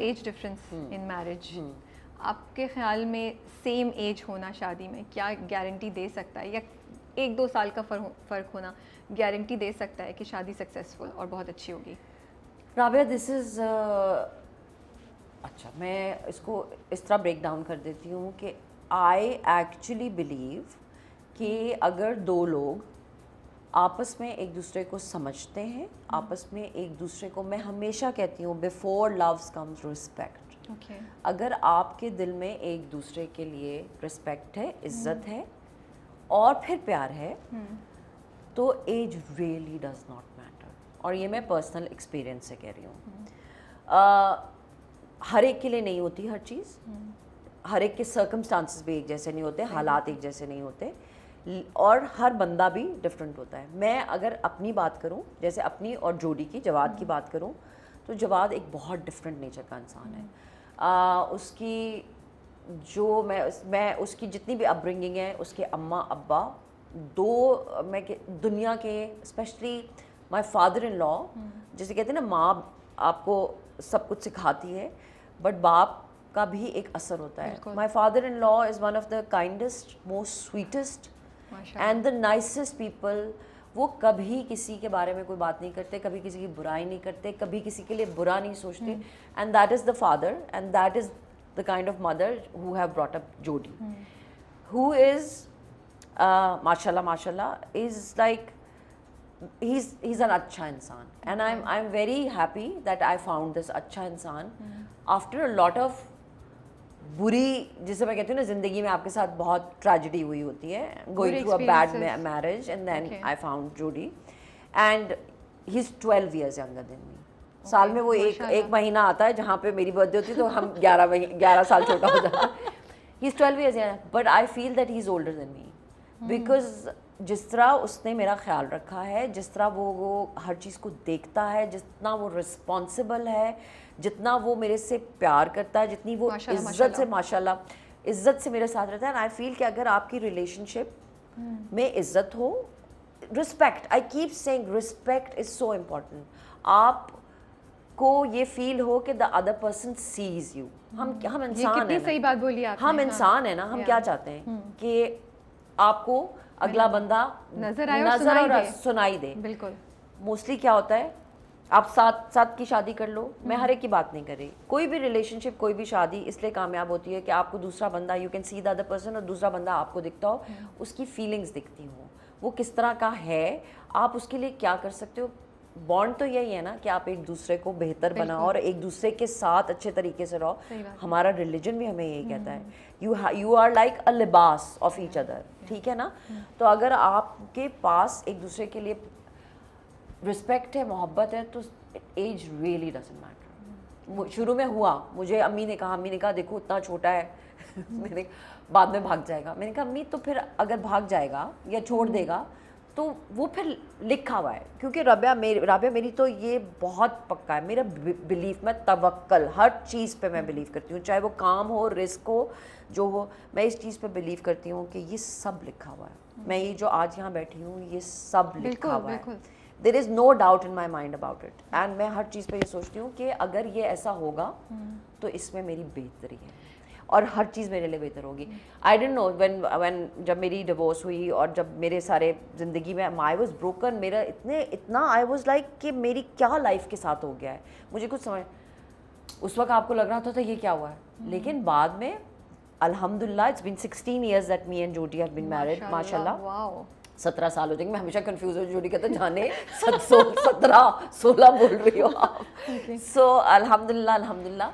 Age difference in marriage, آپ کے خیال میں سیم ایج ہونا شادی میں کیا گارنٹی دے سکتا ہے، یا 1-2 سال کا فرق ہونا گارنٹی دے سکتا ہے کہ شادی سکسیزفل اور بہت اچھی ہوگی؟ رابعہ دس از اچھا، میں اس کو اس طرح بریک ڈاؤن کر دیتی ہوں کہ آئی ایکچولی بلیو کہ اگر دو لوگ آپس میں ایک دوسرے کو سمجھتے ہیں، آپس میں ایک دوسرے کو، میں ہمیشہ کہتی ہوں بیفور لوز کمز رسپیکٹ، اگر آپ کے دل میں ایک دوسرے کے لیے رسپیکٹ ہے، عزت ہے اور پھر پیار ہے، تو age really does not matter. اور یہ میں پرسنل ایکسپیرئنس سے کہہ رہی ہوں. ہر ایک کے لیے نہیں ہوتی ہر چیز، ہر ایک کے سرکمسٹانسز بھی ایک جیسے نہیں ہوتے، حالات ایک جیسے نہیں ہوتے، اور ہر بندہ بھی ڈفرینٹ ہوتا ہے. میں اگر اپنی بات کروں، جیسے اپنی اور جوڈی کی، جواد کی بات کروں، تو جواد ایک بہت ڈفرینٹ نیچر کا انسان ہے. اس کی جو میں اس کی جتنی بھی اپ برنگنگ ہے، اس کے اماں ابا میں دنیا کے اسپیشلی مائی فادر ان لا، جیسے کہتے ہیں نا ماں آپ کو سب کچھ سکھاتی ہے، بٹ باپ کا بھی ایک اثر ہوتا ہے. My father in law is one of the کائنڈسٹ، most sweetest and the نائسسٹ people. وہ کبھی کسی کے بارے میں کوئی بات نہیں کرتے، کبھی کسی کی برائی نہیں کرتے، کبھی کسی کے لیے برا نہیں سوچتے. And that is the father and that is the kind of mother who have brought up Jodi, who is mashallah is like he's an acha insan, and I'm very happy that I found this acha insan after a lot of بری، جسے میں کہتی ہوں نا زندگی میں آپ کے ساتھ بہت ٹریجڈی ہوئی ہوتی ہے، going through a bad marriage, and then I found Jodi, and he's 12 years younger than me. سال میں وہ ایک مہینہ آتا ہے جہاں پہ میری برتھ ڈے ہوتی ہے، تو ہم 11 سال چھوٹا ہو جاتا ہے. He is 12 years young, but I feel that he is older than me, because جس طرح اس نے میرا خیال رکھا ہے، جس طرح وہ ہر چیز کو دیکھتا ہے، جتنا وہ رسپانسبل ہے، جتنا وہ میرے سے پیار کرتا ہے، جتنی وہ عزت سے، ماشاء اللہ عزت سے میرے ساتھ رہتا ہے. آئی فیل کہ اگر آپ کی ریلیشن شپ میں عزت ہو، respect, I keep saying respect is so important. آپ کو یہ فیل ہو کہ the other person sees you. ہم انسان ہیں، صحیح بات بولی آپ، ہم انسان ہیں نا، ہم کیا چاہتے ہیں کہ آپ کو اگلا بندہ نظر اور سنائی دے. بالکل. موسٹلی کیا ہوتا ہے، آپ ساتھ کی شادی کر لو، میں ہر ایک کی بات نہیں کر رہی، کوئی بھی ریلیشن شپ، کوئی بھی شادی اس لیے کامیاب ہوتی ہے کہ آپ کو دوسرا بندہ، you can see the other person, اور دوسرا بندہ آپ کو دکھتا ہو، اس کی فیلنگس دکھتی ہوں، وہ کس طرح کا ہے، آپ اس کے لیے کیا کر سکتے ہو. بانڈ تو یہی ہے نا کہ آپ ایک دوسرے کو بہتر بناؤ اور ایک دوسرے کے ساتھ اچھے طریقے سے رہو. ہمارا ریلیجن بھی ہمیں یہی کہتا ہے، یو آر لائک اے لباس آف ایچ ادر. ٹھیک ہے نا. تو اگر آپ کے پاس ایک دوسرے کے لیے رسپیکٹ ہے، محبت ہے، تو ایج ریئلی ڈزنٹ میٹر. شروع میں ہوا، مجھے امی نے کہا دیکھو اتنا چھوٹا ہے، میں نے بعد میں بھاگ جائے گا. میں نے کہا امی تو پھر اگر بھاگ جائے گا یا چھوڑ دے گا تو وہ پھر لکھا ہوا ہے. کیونکہ رابعہ میری تو یہ بہت پکا ہے، میرا بلیف، میں توکل ہر چیز پہ میں بلیو کرتی ہوں، چاہے وہ کام ہو، رزق ہو، جو ہو، میں اس چیز پہ بلیو کرتی ہوں کہ یہ سب لکھا ہوا ہے. میں یہ جو آج یہاں بیٹھی ہوں، یہ سب لکھا ہوا ہے. There is no doubt in my mind about it. And میں ہر چیز پہ یہ سوچتی ہوں کہ اگر یہ ایسا ہوگا تو اس میں میری بہتری ہے اور ہر چیز میرے لیے بہتر ہوگی. آئی ڈونٹ نو وین جب میری ڈیورس ہوئی اور جب میرے سارے زندگی میں آئی واز بروکن، میرا اتنا آئی واز لائک کہ میری کیا لائف کے ساتھ ہو گیا ہے، مجھے کچھ سمجھ. اس وقت آپ کو لگ رہا تھا یہ کیا ہوا ہے، لیکن بعد میں الحمد للہ it's been 16 years that me and Jodi have been married. ماشاء اللہ 17 سال ہو جائیں گے. میں ہمیشہ کنفیوز ہوں، جوڈی کہتا جانے 17-16 بول رہی ہو آپ. سو الحمد للہ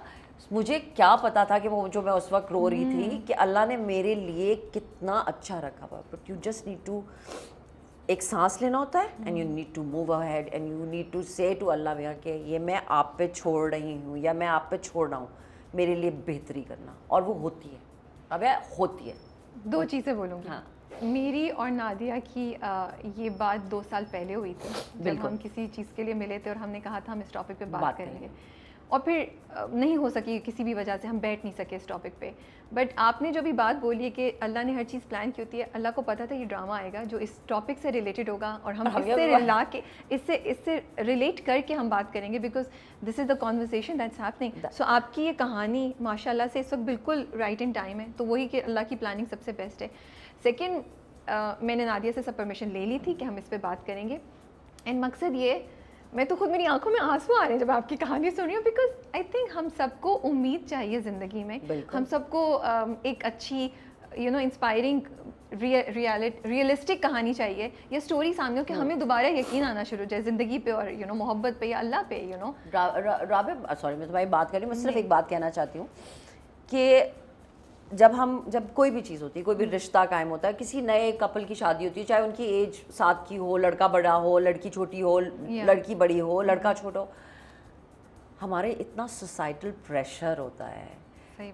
مجھے کیا پتا تھا کہ وہ جو میں اس وقت رو رہی تھی کہ اللہ نے میرے لیے کتنا اچھا رکھا ہوا. But you just need to ایک سانس لینا ہوتا ہے، and you need to move ahead and you need to say to Allah میاں کہ یہ میں آپ پہ چھوڑ رہی ہوں یا میں آپ پہ چھوڑ رہا ہوں، میرے لیے بہتری کرنا. اور وہ ہوتی ہے، اب ہوتی ہے. 2 چیزیں بولوں گی. میری اور نادیہ کی یہ بات 2 سال پہلے ہوئی تھی، جب ہم کسی چیز کے لیے ملے تھے اور ہم نے کہا تھا ہم اس ٹاپک پہ بات کریں گے. اور پھر نہیں ہو سکی کسی بھی وجہ سے ہم بیٹھ نہیں سکے اس ٹاپک پہ. بٹ آپ نے جو بھی بات بولی ہے کہ اللہ نے ہر چیز پلان کی ہوتی ہے, اللہ کو پتہ تھا یہ ڈرامہ آئے گا جو اس ٹاپک سے ریلیٹڈ ہوگا اور ہم اس سے رلا کے اس سے ریلیٹ کر کے ہم بات کریں گے, because this is the conversation that's happening. So آپ کی یہ کہانی ماشاء اللہ سے اس وقت بالکل رائٹ ان ٹائم ہے, تو وہی کہ اللہ کی پلاننگ سب سے بیسٹ ہے. سیکنڈ, میں نے نادیہ سے سب پرمیشن لے لی تھی کہ ہم اس پہ بات کریں گے, اینڈ مقصد یہ, میں تو خود میری آنکھوں میں آنسو آ رہے ہیں جب آپ کی کہانی سن رہی ہوں, بیکاز آئی تھنک ہم سب کو امید چاہیے زندگی میں, ہم سب کو ایک اچھی انسپائرنگ ریئلسٹک کہانی چاہیے یا اسٹوری سامنے ہو کہ ہمیں دوبارہ یقین آنا شروع ہو جائے زندگی پہ اور محبت پہ یا اللہ پہ. رابع, سوری میں تمہاری بات کر رہی ہوں, میں صرف ایک بات کہنا چاہتی ہوں کہ جب کوئی بھی چیز ہوتی ہے, کوئی بھی رشتہ قائم ہوتا ہے, کسی نئے کپل کی شادی ہوتی ہے, چاہے ان کی ایج 7 کی ہو, لڑکا بڑا ہو, لڑکی چھوٹی ہو, لڑکی بڑی ہو, لڑکا چھوٹا ہو, ہمارے اتنا سوسائٹل پریشر ہوتا ہے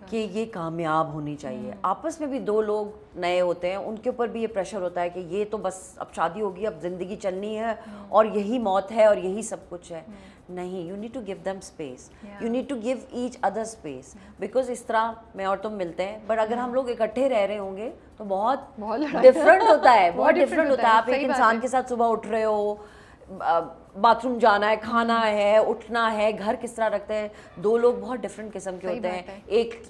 کہ یہ کامیاب ہونی چاہیے. آپس میں بھی 2 لوگ نئے ہوتے ہیں, ان کے اوپر بھی یہ پریشر ہوتا ہے کہ یہ تو بس اب شادی ہوگی, اب زندگی چلنی ہے اور یہی موت ہے اور یہی سب کچھ ہے. نہیں, you need to give them space, you need to give each other space, because اس طرح میں اور تم ملتے ہیں, بٹ اگر ہم لوگ اکٹھے رہ رہے ہوں گے تو بہت ڈفرینٹ ہوتا ہے, بہت ڈفرینٹ ہوتا ہے. آپ ایک انسان کے ساتھ صبح اٹھ رہے ہو, باتھ روم جانا ہے, کھانا ہے, اٹھنا ہے, گھر کس طرح رکھتے ہیں, 2 لوگ بہت ڈفرینٹ قسم کے ہوتے ہیں. ایک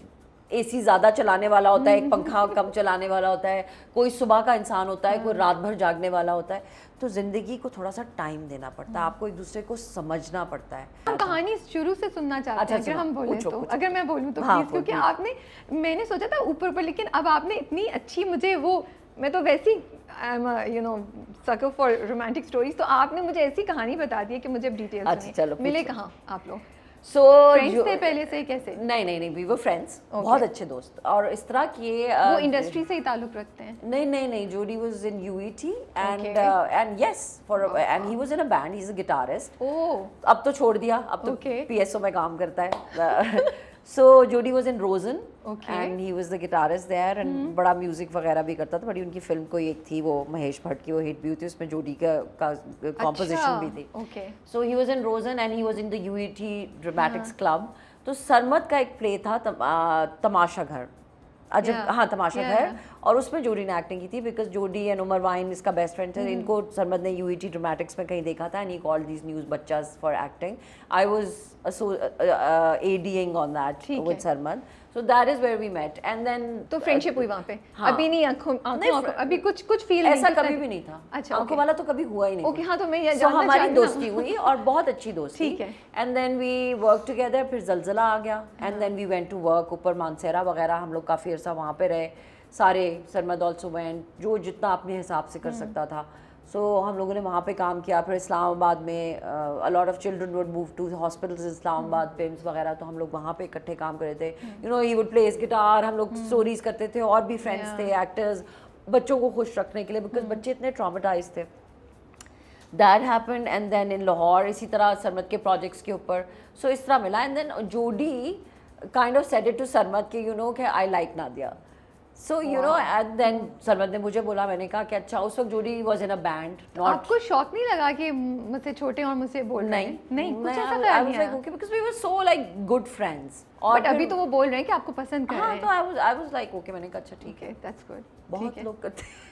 اے سی زیادہ چلانے والا ہوتا ہے, ایک پنکھا کم چلانے والا ہوتا ہے, کوئی صبح کا انسان ہوتا ہے, کوئی رات بھر جاگنے والا ہوتا ہے. تو زندگی کو تھوڑا سا ٹائم دینا پڑتا ہے, آپ کو ایک دوسرے کو سمجھنا پڑتا ہے. ہم کہانی شروع سے سننا چاہتے ہیں اگر ہم بولیں تو, اگر میں بولوں تو پلیز, کیونکہ آپ نے, میں نے سوچا تھا اوپر, لیکن اب آپ نے اتنی اچھی مجھے وہ, میں تو ویسی سکر فار رومانٹک اسٹوریز, تو آپ نے مجھے ایسی کہانی بتا دی ہے کہ مجھے اب ڈیٹیلز ملے کہاں آپ لوگ. سو فرینڈس تھے پہلے سے کیسے؟ نہیں, وی ور فرینڈس, بہت اچھے دوست, اور اس طرح کہ وہ انڈسٹری سے ہی تعلق رکھتے ہیں. نہیں, Jodie was in UET and yes, and he was in a band, he's a guitarist. اب تو چھوڑ دیا, اب تو PSO میں کام کرتا ہے. So Jody was in Rosen and he was the guitarist there and بڑا میوزک وغیرہ بھی کرتا تھا. بڑی ان کی فلم کوئی ایک تھی وہ مہیش بھٹ کی, وہ ہٹ بھی ہوئی تھی, اس میں جوڈی کا کمپوزیشن بھی تھی. So he was in Rosen and he was in the UET Dramatics Club. تو سرمد کا ایک پلے تھا تماشا گھر, ہاں تماشا گھر, اور اس میں جوڈی نے ایکٹنگ کی تھی, بیکاز جوڈی اینڈ عمر وائن اس کا بیسٹ فرینڈ تھا. ان کو سرمد نے UET ڈرامیٹکس میں کہیں دیکھا تھا, اینڈ ہی کالڈ دیز نیوز بچاز for acting. I was ADing on that with Sarmad. So that is where we met and then تو فرینڈشپ ہوئی وہاں پہ. ابھی نہیں آنکھوں ابھی کچھ فیل ایسا کبھی بھی نہیں تھا. اچھا, آنکھوں والا تو کبھی ہوا ہی نہیں. اوکے, ہاں, تو میں یہ جاننا چاہتی ہوں ہماری دوستی ہوئی اور بہت اچھی دوستی. ٹھیک ہے. And then we work together. پھر زلزلہ آ گیا, and then we went to work اوپر مانسیرا وغیرہ, ہم لوگ کافی عرصہ وہاں پہ رہے سارے. سرمد آلسو وینٹ, جو جتنا اپنے حساب سے کر سکتا تھا. سو ہم لوگوں نے وہاں پہ کام کیا. پھر اسلام آباد میں a lot of children would move to hospitals اسلام آباد, پیمس وغیرہ, تو ہم لوگ وہاں پہ اکٹھے کام کر رہے تھے. he would play his guitar, ہم لوگ اسٹوریز کرتے تھے, اور بھی فرینڈس تھے ایکٹرز, بچوں کو خوش رکھنے کے لیے, بیکاز بچے اتنے ٹراماٹائز تھے. That happened and then in Lahore اسی طرح سرمد کے پروجیکٹس کے اوپر. سو اس طرح ملا, and then Jodie kind of said it to Sarmad کہ کہ I like Nadia. So and then Sarmad نے مجھے بولا, میں نے کہا کہ اچھا. اس وقت Jodie was in a band. آپ کو شوق نہیں لگا کہ مجھ سے چھوٹے اور مجھ سے بول رہے ہیں؟ نہیں, کچھ ایسا خیال نہیں آیا because we were so like good friends. But ابھی تو وہ بول رہے ہیں کہ آپ کو پسند کر رہے ہیں. ہاں, تو I was like okay, میں نے کہا اچھا ٹھیک ہے, that's good. بہت لوگ کرتے ہیں.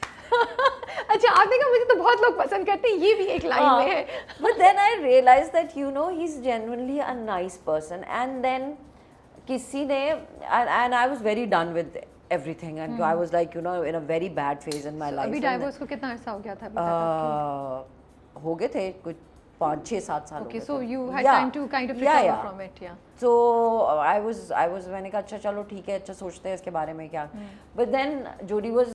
اچھا, آپ نے کہا مجھے تو بہت لوگ پسند کرتے ہیں, یہ بھی ایک لائن میں ہے. But then I realized that he's genuinely a nice person. And then کسی نے, and I was very done with everything, and I was like in a very bad phase in my life. ابھی diverse کو کتنا عرصہ ہو گیا تھا ابھی تک؟ ہو گئے تھے کچھ 5-6-7 سال. Okay, so you had time to kind of recover from it. Yeah. So I was میں نے کہا اچھا چلو ٹھیک ہے, اچھا سوچتے ہیں اس کے بارے میں کیا. But then Jody was